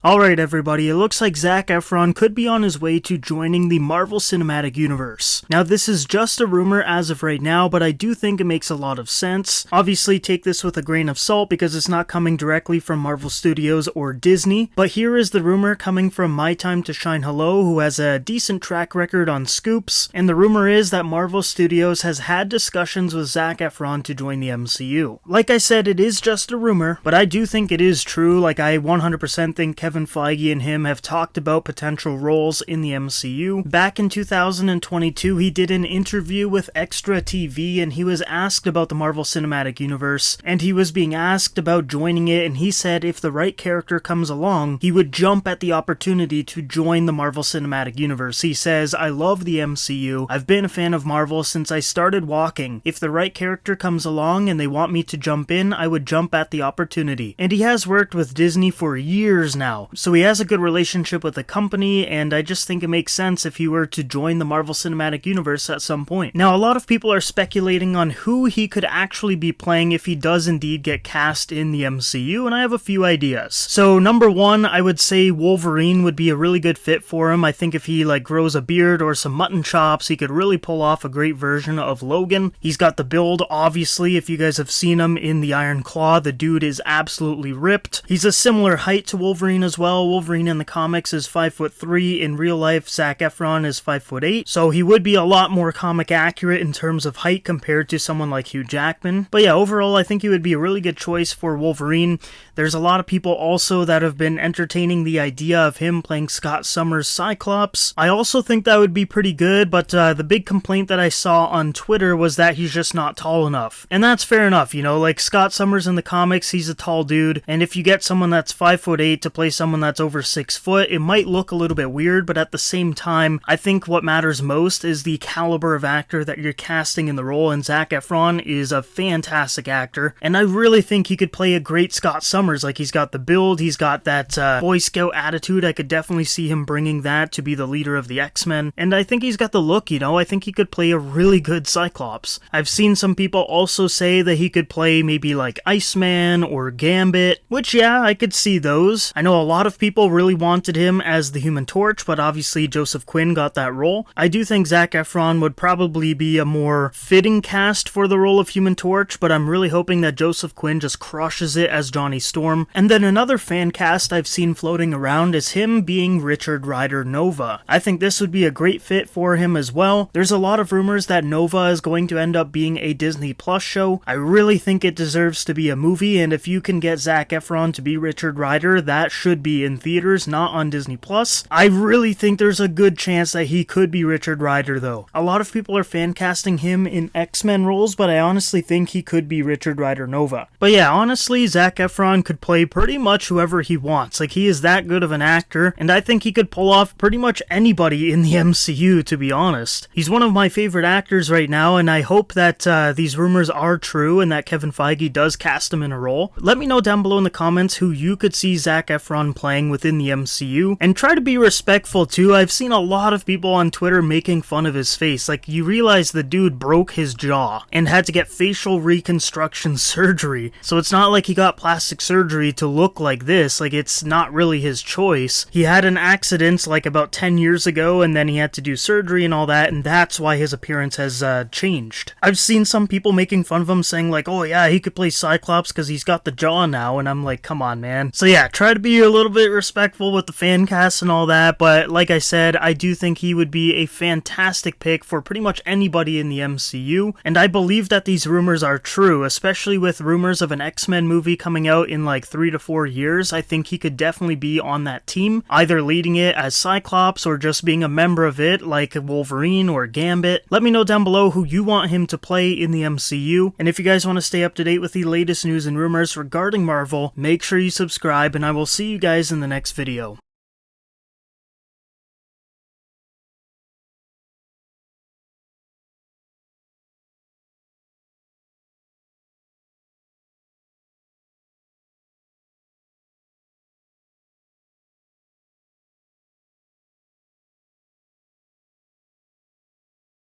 Alright everybody, it looks like Zac Efron could be on his way to joining the Marvel Cinematic Universe. Now this is just a rumor as of right now, but I do think it makes a lot of sense. Obviously take this with a grain of salt because it's not coming directly from Marvel Studios or Disney, but here is the rumor coming from My Time to Shine Hello, who has a decent track record on scoops, and the rumor is that Marvel Studios has had discussions with Zac Efron to join the MCU. Like I said, it is just a rumor, but I do think it is true. Like I 100% think Kevin Feige and him have talked about potential roles in the MCU. Back in 2022, he did an interview with Extra TV and he was asked about the Marvel Cinematic Universe, and he was being asked about joining it, and he said if the right character comes along, he would jump at the opportunity to join the Marvel Cinematic Universe. He says, "I love the MCU. I've been a fan of Marvel since I started walking. If the right character comes along and they want me to jump in, I would jump at the opportunity." And he has worked with Disney for years now, so he has a good relationship with the company, and I just think it makes sense if he were to join the Marvel Cinematic Universe at some point. Now, a lot of people are speculating on who he could actually be playing if he does indeed get cast in the MCU, and I have a few ideas. So, number one, I would say Wolverine would be a really good fit for him. I think if he grows a beard or some mutton chops, he could really pull off a great version of Logan. He's got the build, obviously. If you guys have seen him in the Iron Claw, the dude is absolutely ripped. He's a similar height to Wolverine as well. Wolverine in the comics is 5'3". In real life, Zac Efron is 5'8". So he would be a lot more comic accurate in terms of height compared to someone like Hugh Jackman. But yeah, overall, I think he would be a really good choice for Wolverine. There's a lot of people also that have been entertaining the idea of him playing Scott Summers' Cyclops. I also think that would be pretty good, but the big complaint that I saw on Twitter was that he's just not tall enough. And that's fair enough, you know, like Scott Summers in the comics, he's a tall dude, and if you get someone that's 5'8" to play someone that's over 6 foot, it might look a little bit weird, but at the same time, I think what matters most is the caliber of actor that you're casting in the role, and Zac Efron is a fantastic actor, and I really think he could play a great Scott Summers. Like, he's got the build, he's got that Boy Scout attitude. I could definitely see him bringing that to be the leader of the X-Men, and I think he's got the look, you know. I think he could play a really good Cyclops. I've seen some people also say that he could play maybe like Iceman or Gambit, which yeah, I could see those. I know a lot of people really wanted him as the Human Torch, but obviously Joseph Quinn got that role. I do think Zac Efron would probably be a more fitting cast for the role of Human Torch, but I'm really hoping that Joseph Quinn just crushes it as Johnny Storm. And then another fan cast I've seen floating around is him being Richard Rider Nova. I think this would be a great fit for him as well. There's a lot of rumors that Nova is going to end up being a Disney Plus show. I really think it deserves to be a movie, and if you can get Zac Efron to be Richard Rider, that should be in theaters, not on Disney Plus. I really think there's a good chance that he could be Richard Rider though. A lot of people are fan casting him in X-Men roles, but I honestly think he could be Richard Rider Nova. But yeah, honestly, Zac Efron could play pretty much whoever he wants. Like, he is that good of an actor, and I think he could pull off pretty much anybody in the MCU, to be honest. He's one of my favorite actors right now, and I hope that these rumors are true and that Kevin Feige does cast him in a role. Let me know down below in the comments who you could see Zac Efron playing within the MCU, and try to be respectful too. I've seen a lot of people on Twitter making fun of his face. Like, you realize the dude broke his jaw and had to get facial reconstruction surgery, so it's not like he got plastic surgery to look like this. Like, it's not really his choice. He had an accident like about 10 years ago, and then he had to do surgery and all that, and that's why his appearance has changed. I've seen some people making fun of him, saying like, oh yeah, he could play Cyclops because he's got the jaw now, and I'm like, come on, man. So yeah, try to be a little bit respectful with the fan cast and all that, but like I said, I do think he would be a fantastic pick for pretty much anybody in the MCU, and I believe that these rumors are true, especially with rumors of an X-Men movie coming out in like 3 to 4 years. I think he could definitely be on that team, either leading it as Cyclops or just being a member of it like Wolverine or Gambit. Let me know down below who you want him to play in the MCU, and if you guys want to stay up to date with the latest news and rumors regarding Marvel, make sure you subscribe, and I will see you guys in the next video.